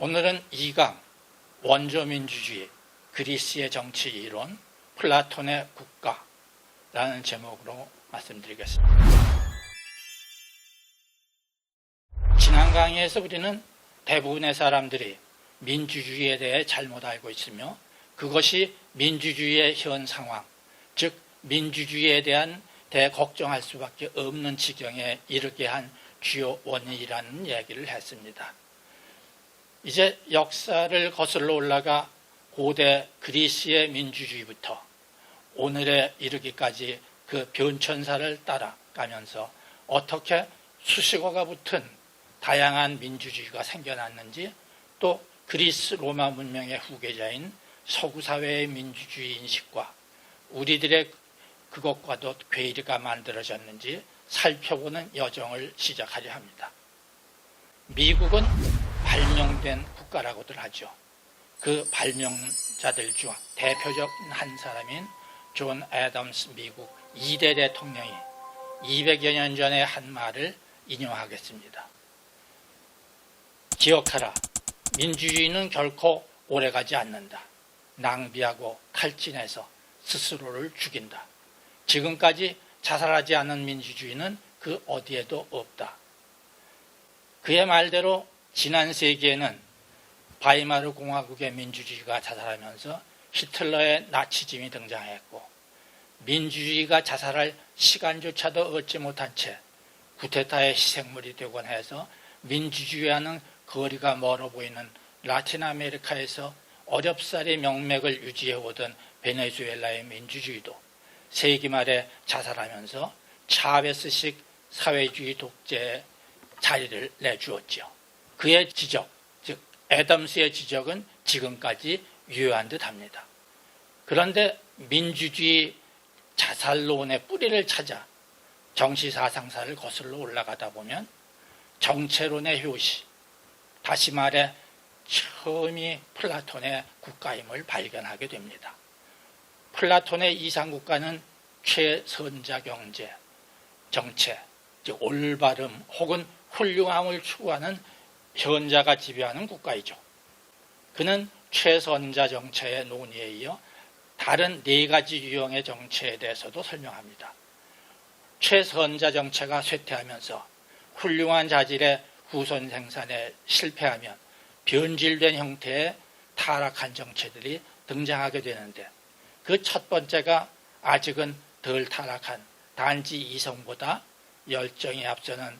오늘은 2강 원조민주주의, 그리스의 정치 이론, 플라톤의 국가라는 제목으로 말씀드리겠습니다. 지난 강의에서 우리는 대부분의 사람들이 민주주의에 대해 잘못 알고 있으며 그것이 민주주의의 현 상황, 즉 민주주의에 대한 걱정할 수밖에 없는 지경에 이르게 한 주요 원인이라는 얘기를 했습니다. 이제 역사를 거슬러 올라가 고대 그리스의 민주주의부터 오늘에 이르기까지 그 변천사를 따라가면서 어떻게 수식어가 붙은 다양한 민주주의가 생겨났는지, 또 그리스 로마 문명의 후계자인 서구 사회의 민주주의 인식과 우리들의 그것과도 괴리가 만들어졌는지 살펴보는 여정을 시작하려 합니다. 미국은 발명된 국가라고들 하죠. 그 발명자들 중 대표적 한 사람인 존 애덤스 미국 2대 대통령이 200여 년 전에 한 말을 인용하겠습니다. 기억하라. 민주주의는 결코 오래가지 않는다. 낭비하고 탈진해서 스스로를 죽인다. 지금까지 자살하지 않은 민주주의는 그 어디에도 없다. 그의 말대로 지난 세기에는 바이마르 공화국의 민주주의가 자살하면서 히틀러의 나치즘이 등장했고, 민주주의가 자살할 시간조차도 얻지 못한 채 쿠데타의 희생물이 되곤 해서 민주주의와는 거리가 멀어 보이는 라틴 아메리카에서 어렵사리 명맥을 유지해오던 베네수엘라의 민주주의도 세기 말에 자살하면서 차베스식 사회주의 독재에 자리를 내주었죠. 그의 지적, 즉 애덤스의 지적은 지금까지 유효한 듯합니다. 그런데 민주주의 자살론의 뿌리를 찾아 정치사상사를 거슬러 올라가다 보면 정체론의 효시, 다시 말해 처음이 플라톤의 국가임을 발견하게 됩니다. 플라톤의 이상국가는 최선자 경제, 정체, 즉 올바름 혹은 훌륭함을 추구하는 현자가 지배하는 국가이죠. 그는 최선자 정체의 논의에 이어 다른 4가지 유형의 정체에 대해서도 설명합니다. 최선자 정체가 쇠퇴하면서 훌륭한 자질의 후손 생산에 실패하면 변질된 형태의 타락한 정체들이 등장하게 되는데, 그 첫 번째가 아직은 덜 타락한 단지 이성보다 열정이 앞서는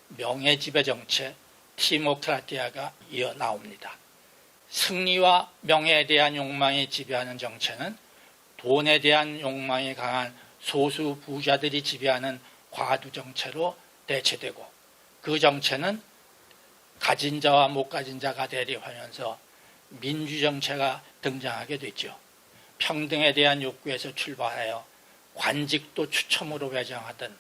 명예지배 정체, 티모크라티아가 이어 나옵니다. 승리와 명예에 대한 욕망이 지배하는 정체는 돈에 대한 욕망이 강한 소수 부자들이 지배하는 과두 정체로 대체되고, 그 정체는 가진 자와 못 가진 자가 대립하면서 민주 정체가 등장하게 됐죠. 평등에 대한 욕구에서 출발하여 관직도 추첨으로 배정하던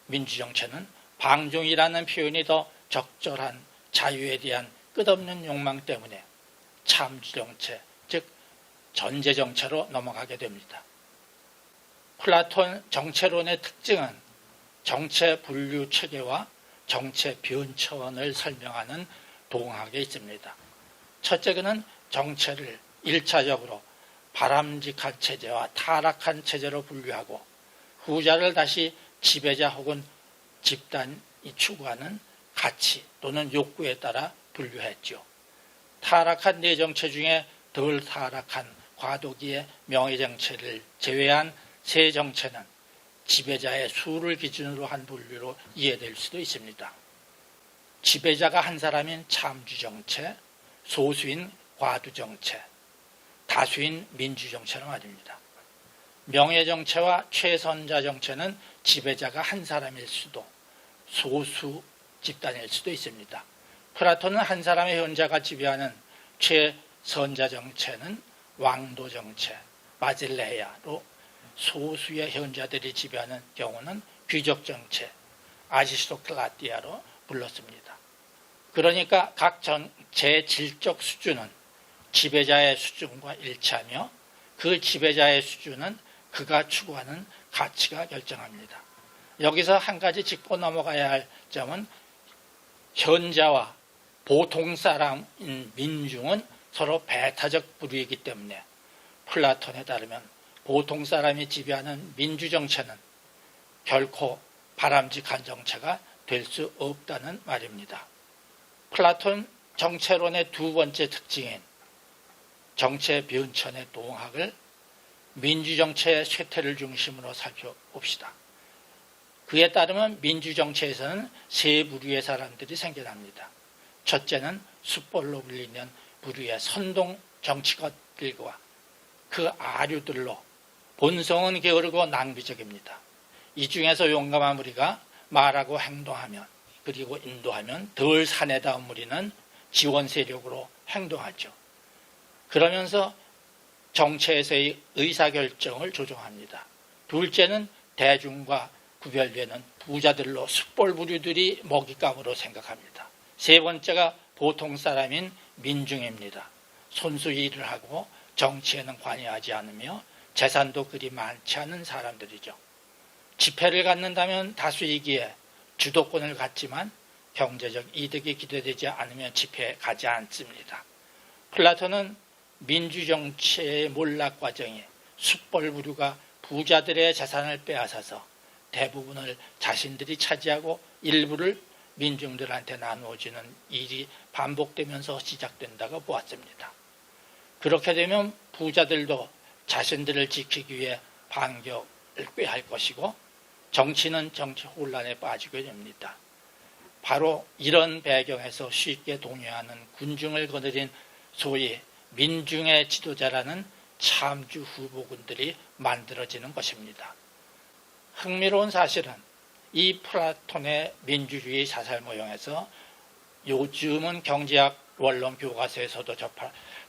민주 정체는 방종이라는 표현이 더 적절한 자유에 대한 끝없는 욕망 때문에 참주 정체, 즉 전제 정체로 넘어가게 됩니다. 플라톤 정체론의 특징은 정체 분류 체계와 정체 변천을 설명하는 동학에 있습니다. 첫째, 그는 정체를 1차적으로 바람직한 체제와 타락한 체제로 분류하고, 후자를 다시 지배자 혹은 집단이 추구하는 가치 또는 욕구에 따라 분류했죠. 타락한 4정체 중에 덜 타락한 과도기의 명예정체를 제외한 3정체는 지배자의 수를 기준으로 한 분류로 이해될 수도 있습니다. 지배자가 한 사람인 참주정체, 소수인 과두정체, 다수인 민주정체는 말입니다. 명예정체와 최선자정체는 지배자가 한 사람일 수도, 소수 집단일 수도 있습니다. 플라톤은 한 사람의 현자가 지배하는 최선자정체는 왕도정체, 바질레야로, 소수의 현자들이 지배하는 경우는 귀족정체, 아리스토크라티아로 불렀습니다. 그러니까 각 정체의 질적 수준은 지배자의 수준과 일치하며 그 지배자의 수준은 그가 추구하는 가치가 결정합니다. 여기서 한 가지 짚고 넘어가야 할 점은 현자와 보통 사람인 민중은 서로 배타적 부류이기 때문에 플라톤에 따르면 보통 사람이 지배하는 민주정체는 결코 바람직한 정체가 될 수 없다는 말입니다. 플라톤 정체론의 두 번째 특징인 정체 변천의 동학을 민주정체의 쇠퇴를 중심으로 살펴봅시다. 그에 따르면 민주정체에서는 세 부류의 사람들이 생겨납니다. 첫째는 숫벌로 불리는 부류의 선동 정치가들과 그 아류들로 본성은 게으르고 낭비적입니다. 이 중에서 용감한 무리가 말하고 행동하면 그리고 인도하면 덜 사내다운 무리는 지원 세력으로 행동하죠. 그러면서 정체에서의 의사결정을 조종합니다. 둘째는 대중과 구별되는 부자들로 숫벌 부류들이 먹잇감으로 생각합니다. 세 번째가 보통 사람인 민중입니다. 손수 일을 하고 정치에는 관여하지 않으며 재산도 그리 많지 않은 사람들이죠. 지폐를 갖는다면 다수이기에 주도권을 갖지만 경제적 이득이 기대되지 않으면 집회에 가지 않습니다. 플라톤은 민주정치의 몰락 과정에 숫벌 부류가 부자들의 재산을 빼앗아서 대부분을 자신들이 차지하고 일부를 민중들한테 나누어주는 일이 반복되면서 시작된다고 보았습니다. 그렇게 되면 부자들도 자신들을 지키기 위해 반격을 꾀할 것이고 정치는 정치 혼란에 빠지게 됩니다. 바로 이런 배경에서 쉽게 동요하는 군중을 거느린 소위 민중의 지도자라는 참주 후보군들이 만들어지는 것입니다. 흥미로운 사실은 이 플라톤의 민주주의 사살 모형에서 요즘은 경제학 원론 교과서에서도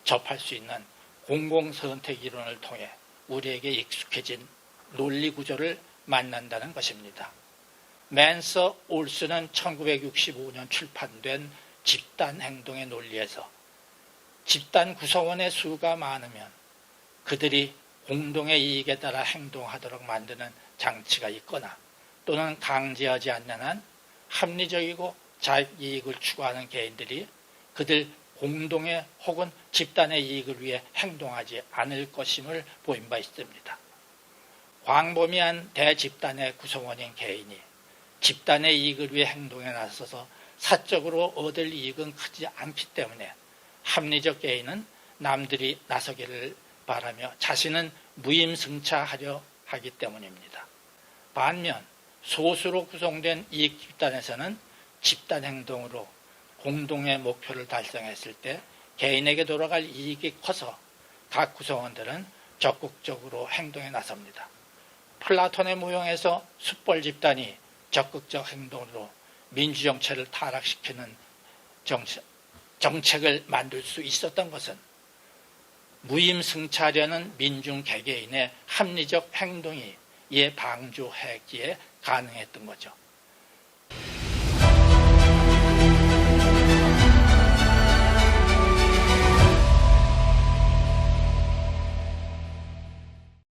접할 수 있는 공공선택 이론을 통해 우리에게 익숙해진 논리 구조를 만난다는 것입니다. 맨서 올슨은 1965년 출판된 집단 행동의 논리에서 집단 구성원의 수가 많으면 그들이 공동의 이익에 따라 행동하도록 만드는 장치가 있거나 또는 강제하지 않는 한 합리적이고 자익이익을 추구하는 개인들이 그들 공동의 혹은 집단의 이익을 위해 행동하지 않을 것임을 보인 바 있습니다. 광범위한 대집단의 구성원인 개인이 집단의 이익을 위해 행동에 나서서 사적으로 얻을 이익은 크지 않기 때문에 합리적 개인은 남들이 나서기를 바라며 자신은 무임승차하려 하기 때문입니다. 반면 소수로 구성된 이익 집단에서는 집단 행동으로 공동의 목표를 달성했을 때 개인에게 돌아갈 이익이 커서 각 구성원들은 적극적으로 행동에 나섭니다. 플라톤의 모형에서 숫벌 집단이 적극적 행동으로 민주정체를 타락시키는 정책을 만들 수 있었던 것은 무임승차하려는 민중 개개인의 합리적 행동이 이에 방조했기에 가능했던 거죠.